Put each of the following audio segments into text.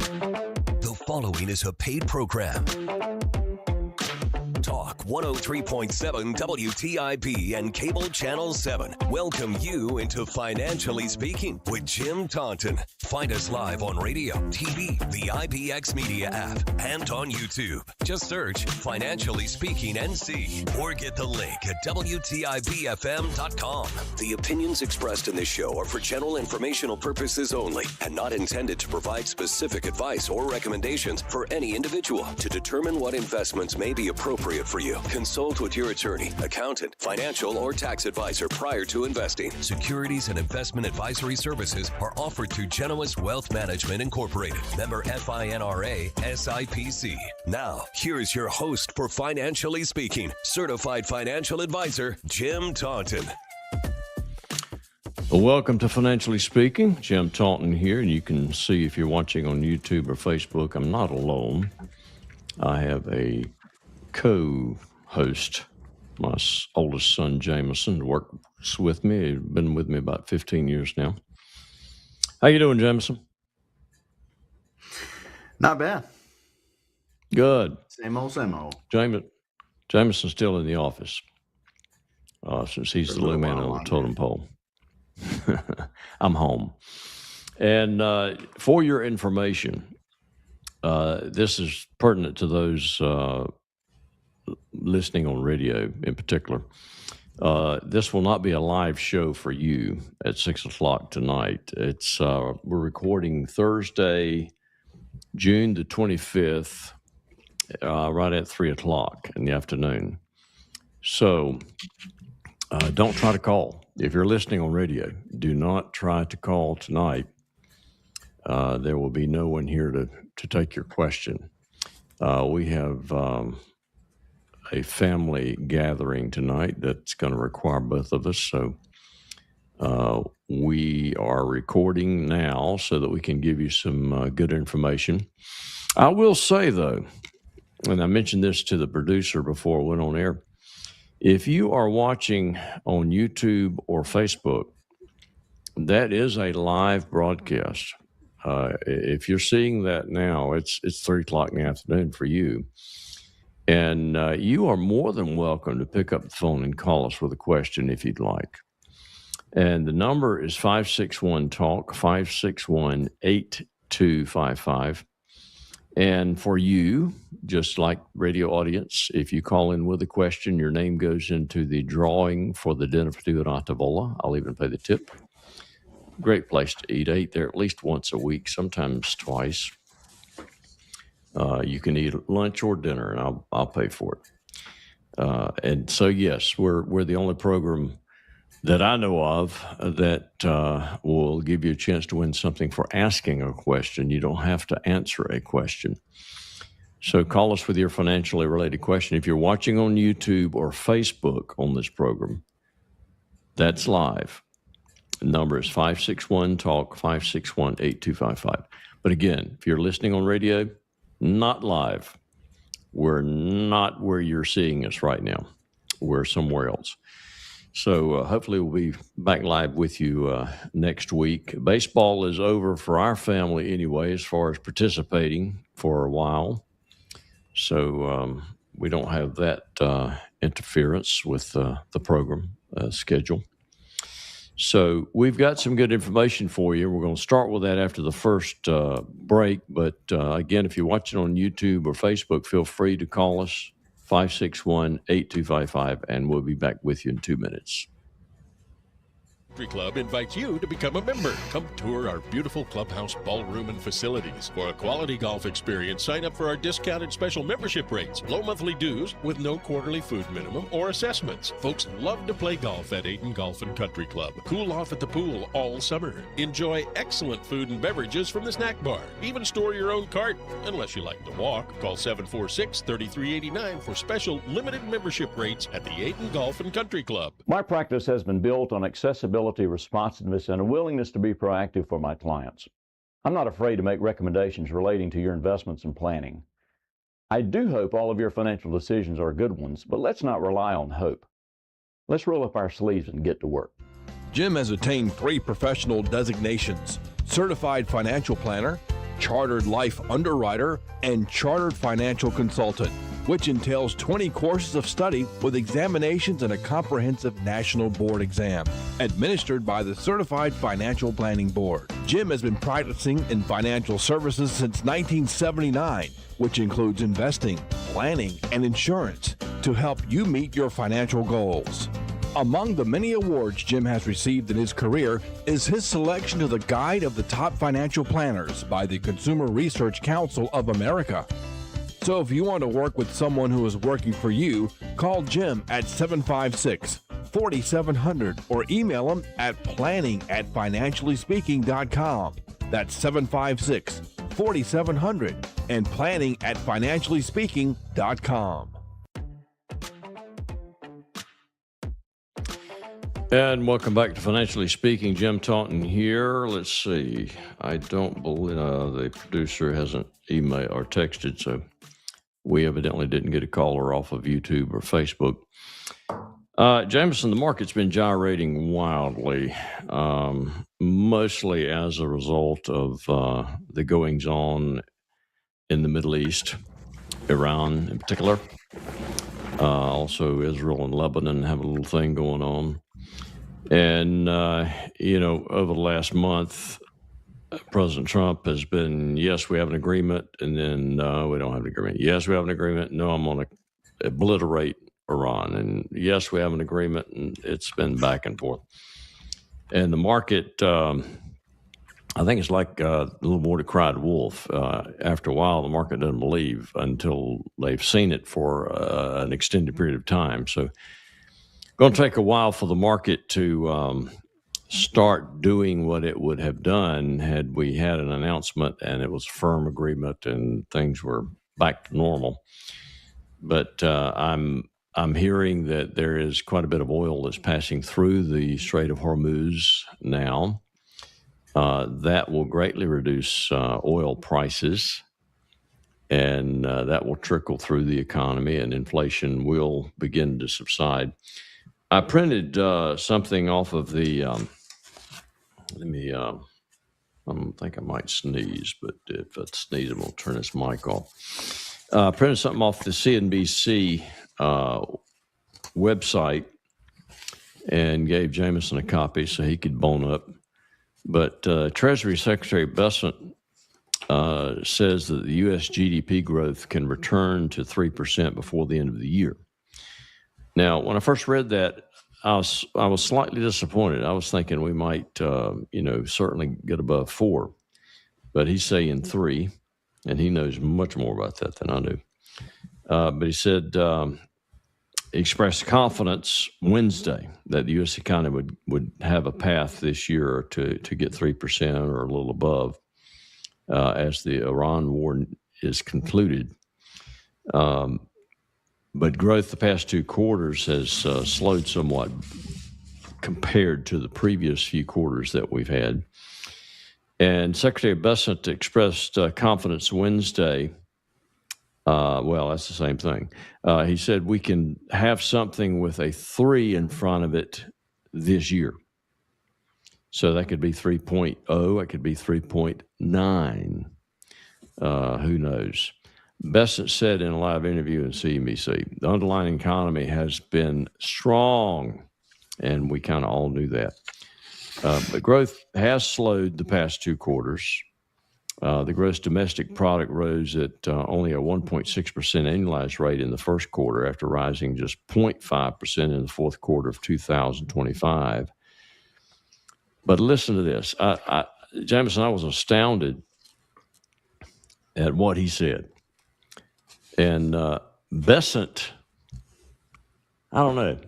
The following is a paid program. Talk 103.7 WTIP and Cable Channel 7 welcome you into Financially Speaking with Jim Taunton. Find us live on radio, TV, the IPX Media app, and on YouTube. Just search Financially Speaking NC or get the link at WTIPFM.com. The opinions expressed in this show are for general informational purposes only and not intended to provide specific advice or recommendations for any individual. To determine what investments may be appropriate for you, consult with your attorney, accountant, financial, or tax advisor prior to investing. Securities and investment advisory services are offered through Genois Wealth Management Incorporated, member FINRA SIPC. Now, here's your host for Financially Speaking, certified financial advisor, Jim Taunton. Well, welcome to Financially Speaking. Jim Taunton here, and you can see if you're watching on YouTube or Facebook, I'm not alone. I have a co-host, my oldest son, Jameson, works with me. He's been with me about 15 years now. How you doing, Jameson? Not bad. Good. Same old, same old. Jameson's still in the office since he's the low man on the totem pole. I'm home. And for your information, this is pertinent to those listening on radio in particular. This will not be a live show for you at 6 o'clock tonight. It's we're recording Thursday, June the 25th, right at 3 o'clock in the afternoon. So don't try to call. If you're listening on radio, do not try to call tonight. There will be no one here to take your question. We have a family gathering tonight that's going to require both of us. So we are recording now so that we can give you some good information. I will say, though, and I mentioned this to the producer before we went on air, if you are watching on YouTube or Facebook, that is a live broadcast. If you're seeing that now, it's 3 o'clock in the afternoon for you. And you are more than welcome to pick up the phone and call us with a question if you'd like. And the number is 561-TALK, 561-8255. And for you, just like radio audience, if you call in with a question, your name goes into the drawing for the dinner for two at Atavola. I'll even pay the tip. Great place to eat. I eat there at least once a week, sometimes twice. You can eat lunch or dinner, and I'll pay for it. And so, yes, we're the only program that I know of that will give you a chance to win something for asking a question. You don't have to answer a question. So call us with your financially related question. If you're watching on YouTube or Facebook on this program, that's live. The number is 561-TALK, 561-8255. But again, if you're listening on radio, not live. We're not where you're seeing us right now. We're somewhere else. So hopefully we'll be back live with you next week. Baseball is over for our family anyway, as far as participating for a while. So we don't have that interference with the program schedule. So we've got some good information for you. We're going to start with that after the first break. But again, if you're watching on YouTube or Facebook, feel free to call us, 561-8255, and we'll be back with you in 2 minutes. Country Club invites you to become a member. Come tour our beautiful clubhouse, ballroom, and facilities. For a quality golf experience, sign up for our discounted special membership rates, low monthly dues with no quarterly food minimum or assessments. Folks love to play golf at Ayton Golf and Country Club. Cool off at the pool all summer. Enjoy excellent food and beverages from the snack bar. Even store your own cart, unless you like to walk. Call 746-3389 for special limited membership rates at the Ayton Golf and Country Club. My practice has been built on accessibility, responsiveness, and a willingness to be proactive for my clients. I'm not afraid to make recommendations relating to your investments and planning. I do hope all of your financial decisions are good ones, but let's not rely on hope. Let's roll up our sleeves and get to work. Jim has attained 3 professional designations: Certified Financial Planner, chartered life underwriter, and chartered financial consultant, which entails 20 courses of study with examinations and a comprehensive national board exam, administered by the Certified Financial Planning Board. Jim has been practicing in financial services since 1979, which includes investing, planning, and insurance to help you meet your financial goals. Among the many awards Jim has received in his career is his selection to the Guide of the Top Financial Planners by the Consumer Research Council of America. So if you want to work with someone who is working for you, call Jim at 756-4700 or email him at planning@financiallyspeaking.com. That's 756-4700 and planning@financiallyspeaking.com. And welcome back to Financially Speaking. Jim Taunton here. Let's see. I don't believe the producer hasn't emailed or texted, so we evidently didn't get a caller off of YouTube or Facebook. Jameson, the market's been gyrating wildly, mostly as a result of the goings-on in the Middle East, Iran in particular. Also, Israel and Lebanon have a little thing going on. And, over the last month, President Trump has been, yes, we have an agreement, and then we don't have an agreement. Yes, we have an agreement. No, I'm going to obliterate Iran. And yes, we have an agreement, and it's been back and forth. And the market, I think it's like a little more to cried wolf. After a while, the market doesn't believe until they've seen it for an extended period of time. So going to take a while for the market to start doing what it would have done had we had an announcement and it was a firm agreement and things were back to normal. But I'm hearing that there is quite a bit of oil that's passing through the Strait of Hormuz now. That will greatly reduce oil prices, and that will trickle through the economy, and inflation will begin to subside. I printed something off of the, I think I might sneeze, but if I sneeze, I'm going to turn this mic off. I printed something off the CNBC website and gave Jameson a copy so he could bone up. But Treasury Secretary Bessent says that the U.S. GDP growth can return to 3% before the end of the year. Now, when I first read that, I was slightly disappointed. I was thinking we might, certainly get above 4, but he's saying 3, and he knows much more about that than I do. But he said he expressed confidence Wednesday that the U.S. economy would have a path this year to get 3% or a little above as the Iran war is concluded. But growth the past 2 quarters has slowed somewhat compared to the previous few quarters that we've had. And Secretary Bessent expressed confidence Wednesday. Well, that's the same thing. He said we can have something with a 3 in front of it this year. So that could be 3.0. It could be 3.9. Who knows? Bessent said in a live interview in CNBC, the underlying economy has been strong, and we kind of all knew that. But growth has slowed the past 2 quarters. The gross domestic product rose at only a 1.6% annualized rate in the first quarter after rising just 0.5% in the fourth quarter of 2025. But listen to this. Jameson, I was astounded at what he said. And Bessent, I don't know,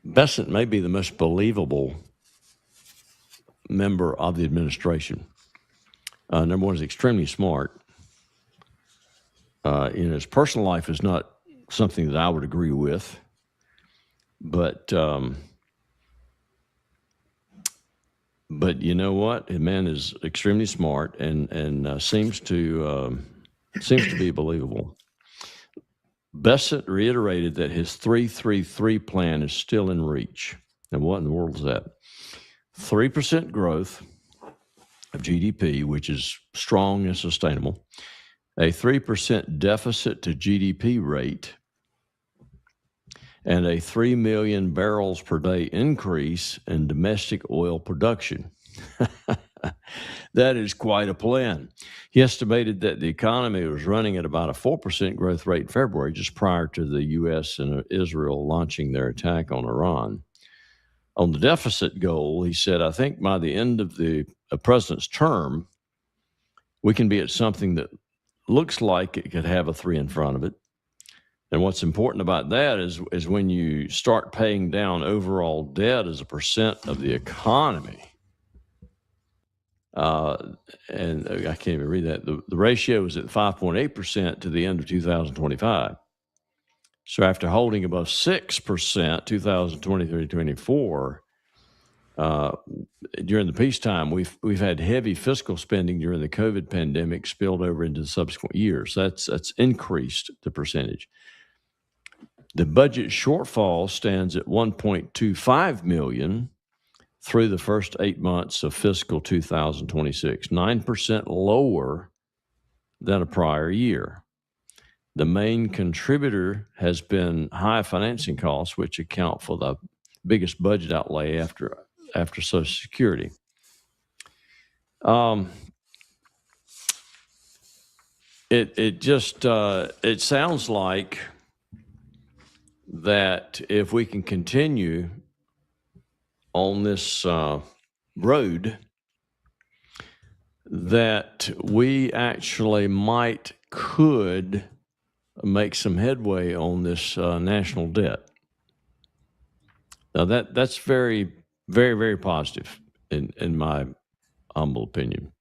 Bessent may be the most believable member of the administration. Number one, is extremely smart. His personal life is not something that I would agree with, but you know what? The man is extremely smart and seems to be believable. Bessent reiterated that his 3-3-3 plan is still in reach. And what in the world is that? 3% growth, of GDP, which is strong and sustainable, a 3% deficit to GDP rate, and a 3 million barrels per day increase in domestic oil production. That is quite a plan. He estimated that the economy was running at about a 4% growth rate in February, just prior to the U.S. and Israel launching their attack on Iran. On the deficit goal, he said, I think by the end of the president's term, we can be at something that looks like it could have a 3 in front of it. And what's important about that is when you start paying down overall debt as a percent of the economy, and I can't even read that, the ratio is at 5.8% to the end of 2025. So after holding above 6%, 2023-24, during the peacetime, we've had heavy fiscal spending during the COVID pandemic spilled over into the subsequent years. That's increased the percentage. The budget shortfall stands at $1.25 million through the first 8 months of fiscal 2026, 9% lower than a prior year. The main contributor has been high financing costs, which account for the biggest budget outlay after Social Security. It sounds like that if we can continue on this road, that we actually could make some headway on this national debt. Now that's very, very, very positive in my humble opinion.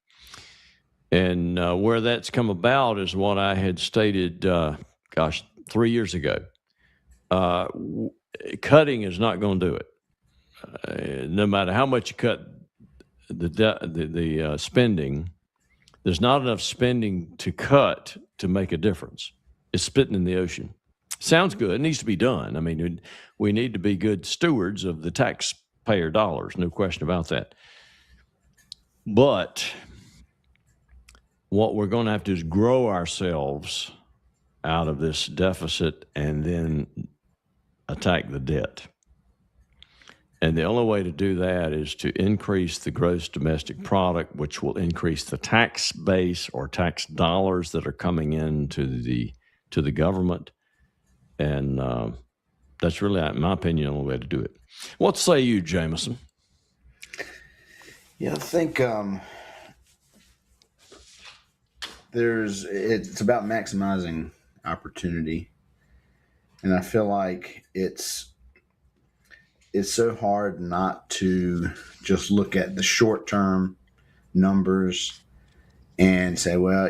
And where that's come about is what I had stated, 3 years ago. Cutting is not going to do it. No matter how much you cut the spending, there's not enough spending to cut to make a difference. It's spitting in the ocean. Sounds good. It needs to be done. I mean, we need to be good stewards of the taxpayer dollars, no question about that. But what we're going to have to do is grow ourselves out of this deficit and then attack the debt. And the only way to do that is to increase the gross domestic product, which will increase the tax base or tax dollars that are coming into the government. And that's really, in my opinion, the only way to do it. What say you, Jameson? Yeah, I think it's about maximizing opportunity. And I feel like it's so hard not to just look at the short-term numbers and say, well,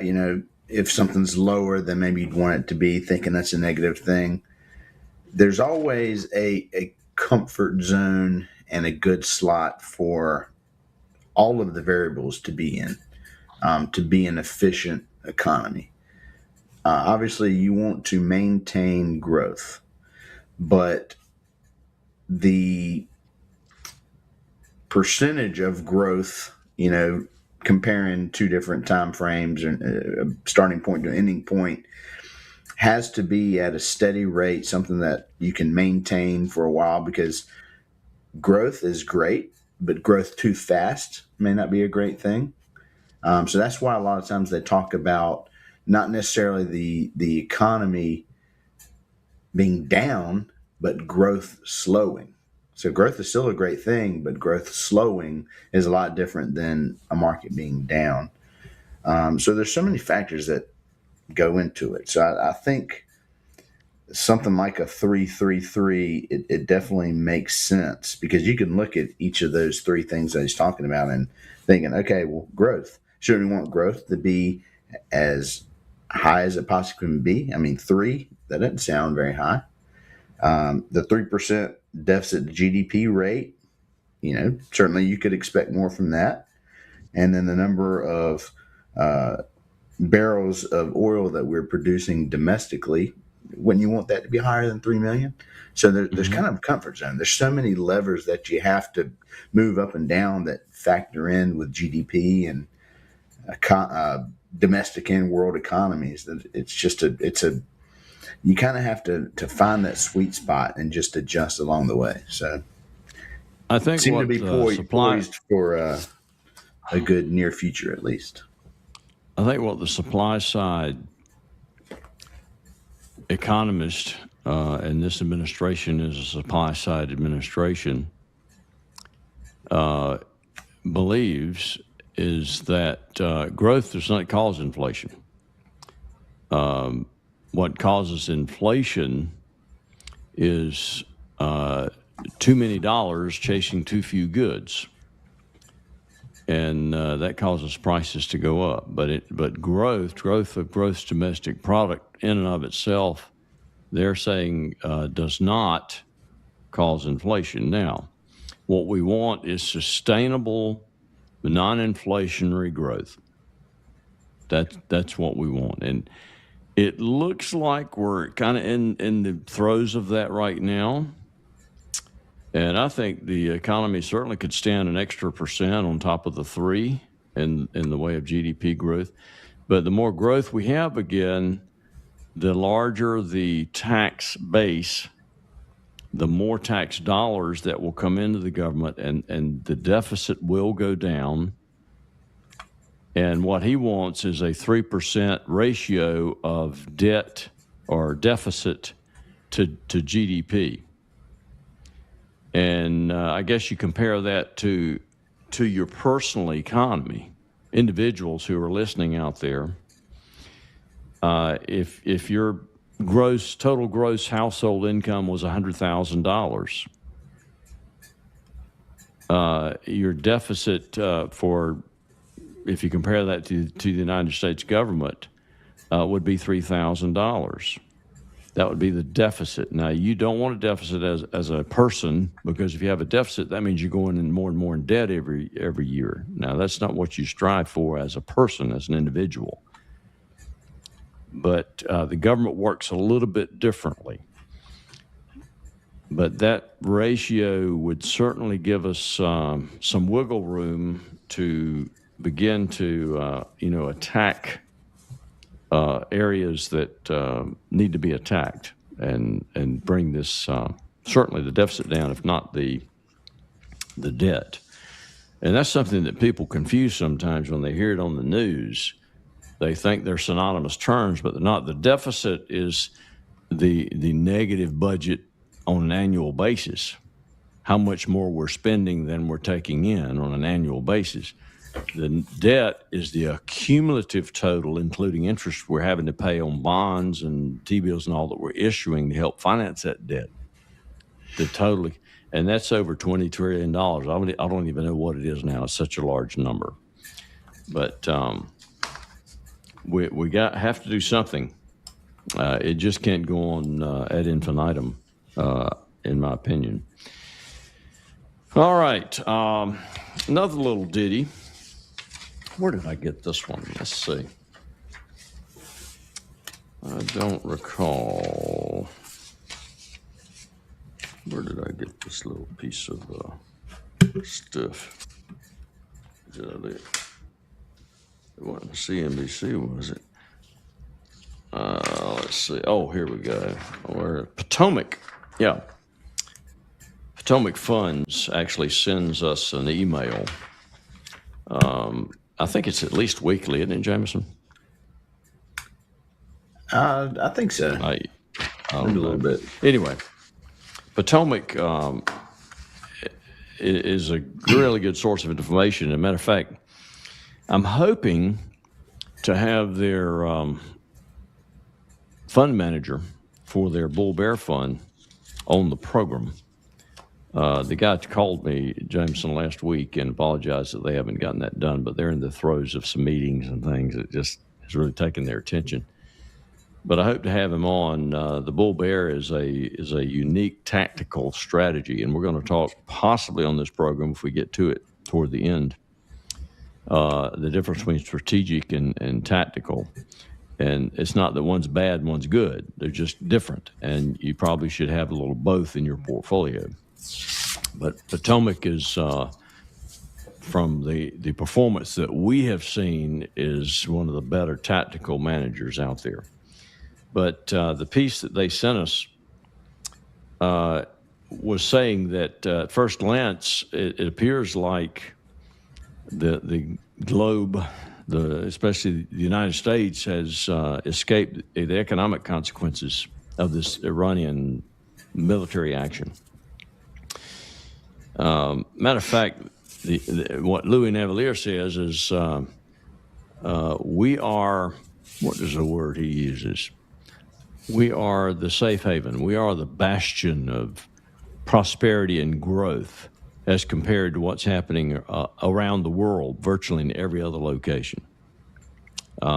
if something's lower than maybe you'd want it to be, thinking that's a negative thing. There's always a comfort zone and a good slot for all of the variables to be in, to be an efficient economy. Obviously, you want to maintain growth, but the percentage of growth, comparing two different time frames and a starting point to an ending point, has to be at a steady rate, something that you can maintain for a while, because growth is great, but growth too fast may not be a great thing. So that's why a lot of times they talk about not necessarily the economy being down, but growth slowing. So growth is still a great thing, but growth slowing is a lot different than a market being down. So there's so many factors that go into it. So I think something like a 3-3-3, it definitely makes sense, because you can look at each of those three things that he's talking about and thinking, okay, well, growth. Should we want growth to be as high as it possibly can be? I mean, 3, that doesn't sound very high. The 3% deficit to GDP rate, certainly you could expect more from that. And then the number of barrels of oil that we're producing domestically, wouldn't you want that to be higher than 3 million? So there's kind of a comfort zone. There's so many levers that you have to move up and down that factor in with GDP and domestic and world economies. That you kind of have to find that sweet spot and just adjust along the way. So I think seem to be poised for a good near future, at least. I think what the supply side economist, and this administration is a supply side administration, believes is that growth does not cause inflation. What causes inflation is too many dollars chasing too few goods, and that causes prices to go up. But growth of gross domestic product in and of itself, they're saying does not cause inflation. Now, what we want is sustainable, non-inflationary growth. That's what we want, and it looks like we're kind of in the throes of that right now. And I think the economy certainly could stand an extra % on top of the 3 in the way of GDP growth. But the more growth we have again, the larger the tax base, the more tax dollars that will come into the government, and the deficit will go down. And what he wants is a 3% ratio of debt or deficit to GDP. And I guess you compare that to your personal economy, individuals who are listening out there. If your total gross household income was $100,000, your deficit if you compare that to the United States government, would be $3,000. That would be the deficit. Now, you don't want a deficit as a person, because if you have a deficit, that means you're going in more and more in debt every year. Now, that's not what you strive for as a person, as an individual. But the government works a little bit differently. But that ratio would certainly give us some wiggle room to begin to attack areas that need to be attacked, and bring this certainly the deficit down, if not the debt. And that's something that people confuse sometimes when they hear it on the news. They think they're synonymous terms, but they're not. The deficit is the negative budget on an annual basis, how much more we're spending than we're taking in on an annual basis. The debt is the cumulative total, including interest we're having to pay on bonds and T-bills and all that we're issuing to help finance that debt. And that's over $20 trillion. I don't even know what it is now. It's such a large number. But we have to do something. It just can't go on ad infinitum, in my opinion. All right, another little ditty. Where did I get this one? Let's see. I don't recall. Where did I get this little piece of stuff? It wasn't CNBC, was it? Let's see. Oh, here we go. Potomac. Yeah. Potomac Funds actually sends us an email. I think it's at least weekly, isn't it, Jameson? I think so. I a little bit. Anyway, Potomac is a really good source of information. As a matter of fact, I'm hoping to have their fund manager for their Bull Bear Fund on the program. The guy called me, Jameson, last week and apologized that they haven't gotten that done, but they're in the throes of some meetings and things that just has really taken their attention. But I hope to have him on. The Bull Bear is a unique tactical strategy, and we're going to talk possibly on this program, if we get to it toward the end, the difference between strategic and tactical. And it's not that one's bad, one's good. They're just different. And you probably should have a little both in your portfolio. But Potomac is, from the performance that we have seen, is one of the better tactical managers out there. But the piece that they sent us was saying that at first glance, it appears like the globe, especially the United States, has escaped the economic consequences of this Iranian military action. Matter of fact, what Louis Navellier says is we are, what is the word he uses? We are the safe haven. We are the bastion of prosperity and growth as compared to what's happening around the world, virtually in every other location.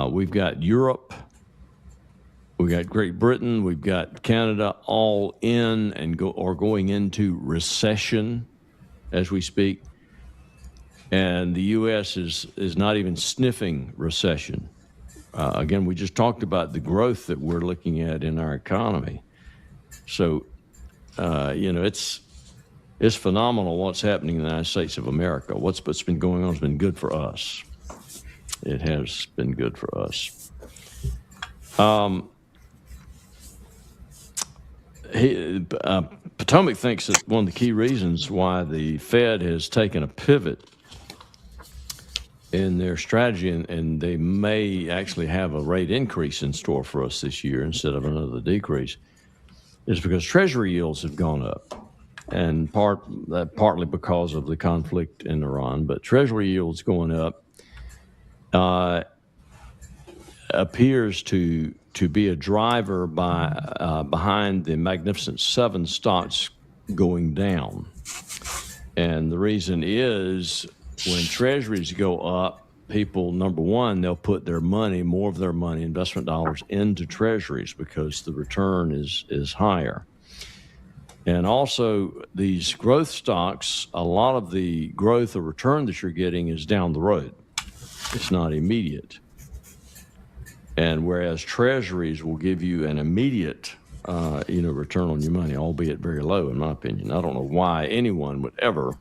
We've got Europe, we've got Great Britain, we've got Canada, all in and going into recession as we speak. And the U.S. is not even sniffing recession. Again, we just talked about the growth that we're looking at in our economy. So, it's phenomenal what's happening in the United States of America. What's been going on has been good for us. It has been good for us. Potomac thinks that one of the key reasons why the Fed has taken a pivot in their strategy, and they may actually have a rate increase in store for us this year instead of another decrease, is because Treasury yields have gone up. And partly because of the conflict in Iran, but Treasury yields going up appears to be a driver behind the Magnificent Seven stocks going down. And the reason is when Treasuries go up, people, number one, they'll put more of their money, investment dollars, into Treasuries because the return is higher. And also, these growth stocks, a lot of the growth or return that you're getting is down the road. It's not immediate. And whereas Treasuries will give you an immediate, return on your money, albeit very low, in my opinion. I don't know why anyone would ever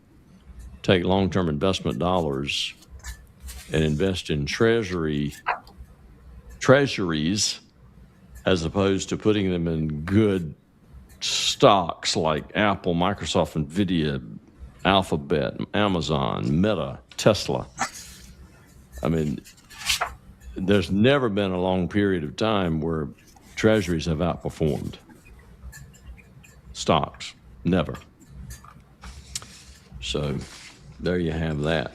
take long-term investment dollars and invest in treasuries as opposed to putting them in good stocks like Apple, Microsoft, Nvidia, Alphabet, Amazon, Meta, Tesla. I mean, there's never been a long period of time where treasuries have outperformed stocks. Never. So there you have that.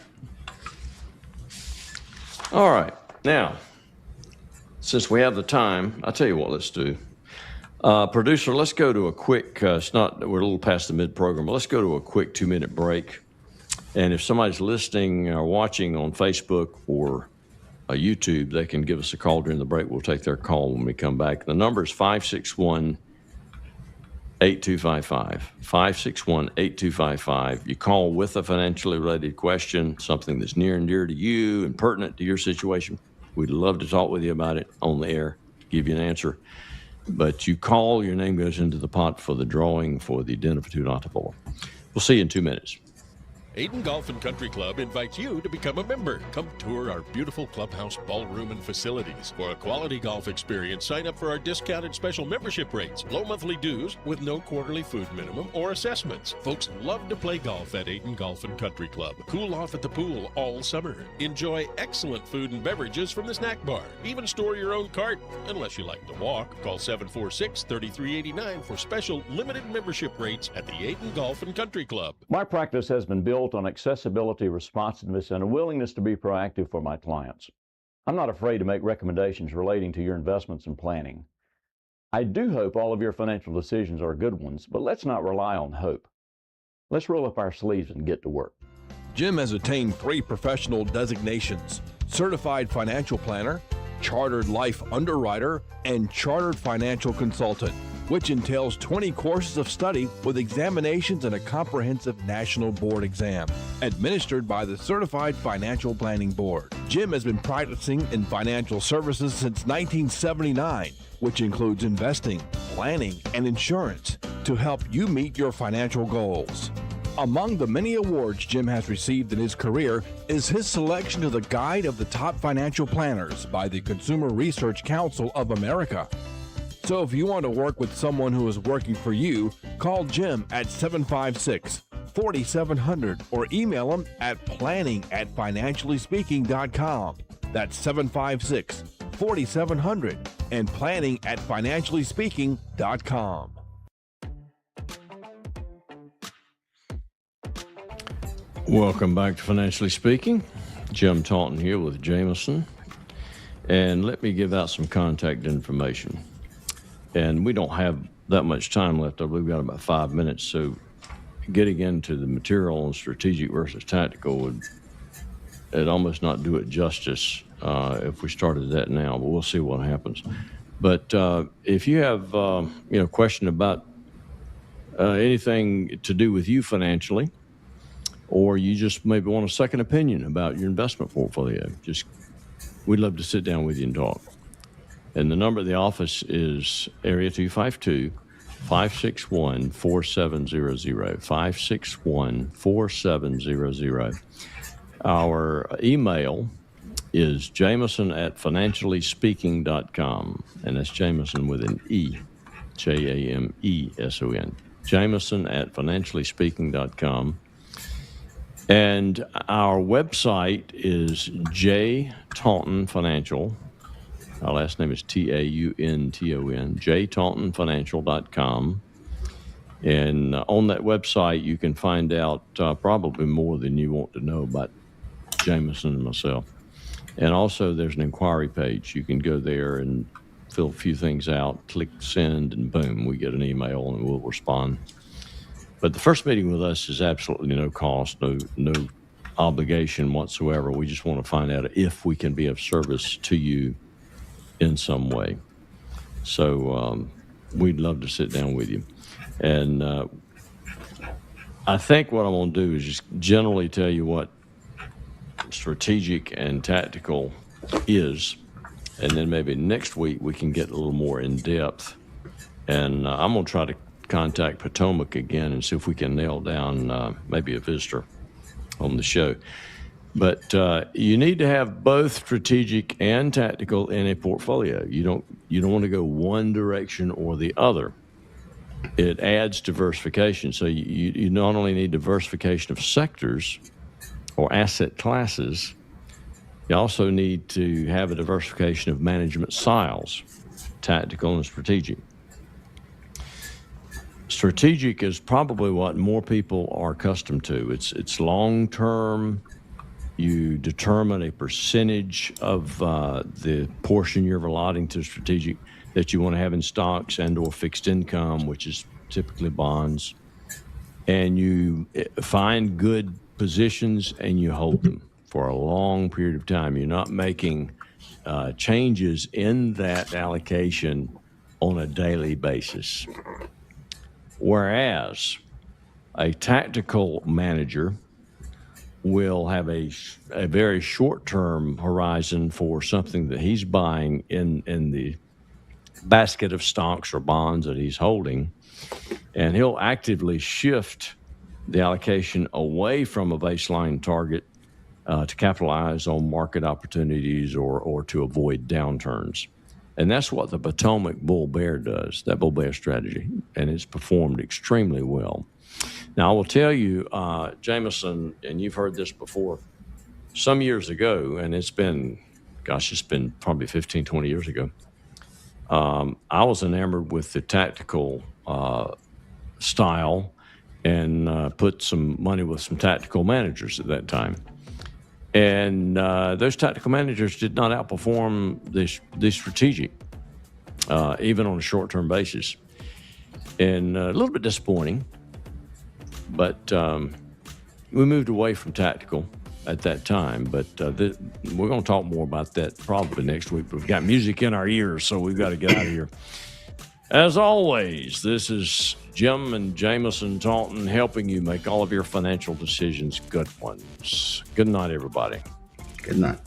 All right. Now, since we have the time, I'll tell you what, let's do. Producer, let's go to a quick, we're a little past the mid-program, but let's go to a quick 2-minute break. And if somebody's listening or watching on Facebook or YouTube, they can give us a call during the break. We'll take their call when we come back. The number is 561-8255. 561-8255. You call with a financially related question, something that's near and dear to you and pertinent to your situation. We'd love to talk with you about it on the air, give you an answer. But you call, your name goes into the pot for the drawing for the dinner for $2 We'll see you in 2 minutes. Aiden Golf and Country Club invites you to become a member. Come tour our beautiful clubhouse, ballroom, and facilities. For a quality golf experience, sign up for our discounted special membership rates, low monthly dues with no quarterly food minimum or assessments. Folks love to play golf at Aiden Golf and Country Club. Cool off at the pool all summer. Enjoy excellent food and beverages from the snack bar. Even store your own cart, unless you like to walk. Call 746-3389 for special limited membership rates at the Aiden Golf and Country Club. My practice has been built on accessibility, responsiveness, and a willingness to be proactive for my clients. I'm not afraid to make recommendations relating to your investments and planning. I do hope all of your financial decisions are good ones, but let's not rely on hope. Let's roll up our sleeves and get to work. Jim has attained 3 professional designations: Certified Financial Planner, Chartered Life Underwriter, and Chartered Financial Consultant, which entails 20 courses of study with examinations and a comprehensive national board exam, administered by the Certified Financial Planning Board. Jim has been practicing in financial services since 1979, which includes investing, planning, and insurance to help you meet your financial goals. Among the many awards Jim has received in his career is his selection to the Guide of the Top Financial Planners by the Consumer Research Council of America. So if you want to work with someone who is working for you, call Jim at 756-4700 or email him at planning@financiallyspeaking.com. That's 756-4700 and planning@financiallyspeaking.com. Welcome back to Financially Speaking. Jim Taunton here with Jameson. And let me give out some contact information. And we don't have that much time left. We've got about 5 minutes. So getting into the material on strategic versus tactical would almost not do it justice if we started that now. But we'll see what happens. But if you have question about anything to do with you financially, or you just maybe want a second opinion about your investment portfolio, we'd love to sit down with you and talk. And the number of the office is area 252-561-4700, 561-4700. Our email is jameson@financiallyspeaking.com, and that's Jameson with an E, Jameson, Jameson@financiallyspeaking.com. And our website is J. Taunton Financial. Our last name is Taunton, jtauntonfinancial.com. And on that website, you can find out probably more than you want to know about Jameson and myself. And also, there's an inquiry page. You can go there and fill a few things out, click send, and boom, we get an email and we'll respond. But the first meeting with us is absolutely no cost, no obligation whatsoever. We just want to find out if we can be of service to you in some way. So we'd love to sit down with you. And I think what I'm going to do is just generally tell you what strategic and tactical is. And then maybe next week we can get a little more in depth. And I'm going to try to contact Potomac again and see if we can nail down maybe a visitor on the show. But you need to have both strategic and tactical in a portfolio. You don't want to go one direction or the other. It adds diversification. So you not only need diversification of sectors or asset classes, you also need to have a diversification of management styles, tactical and strategic. Strategic is probably what more people are accustomed to. It's long-term. You determine a percentage of the portion you're allotting to strategic that you want to have in stocks and or fixed income, which is typically bonds. And you find good positions and you hold them for a long period of time. You're not making changes in that allocation on a daily basis. Whereas a tactical manager will have a very short-term horizon for something that he's buying in the basket of stocks or bonds that he's holding, and he'll actively shift the allocation away from a baseline target to capitalize on market opportunities or to avoid downturns. And that's what the Potomac Bull Bear does, that Bull Bear strategy, and it's performed extremely well. Now, I will tell you, Jameson, and you've heard this before, some years ago, and it's been probably 15, 20 years ago, I was enamored with the tactical style and put some money with some tactical managers at that time. And those tactical managers did not outperform the strategic, even on a short-term basis. And a little bit disappointing, but we moved away from tactical at that time. But we're going to talk more about that probably next week. We've got music in our ears, so we've got to get out of here. As always, this is Jim and Jameson Taunton helping you make all of your financial decisions good ones. Good night, everybody. Good night.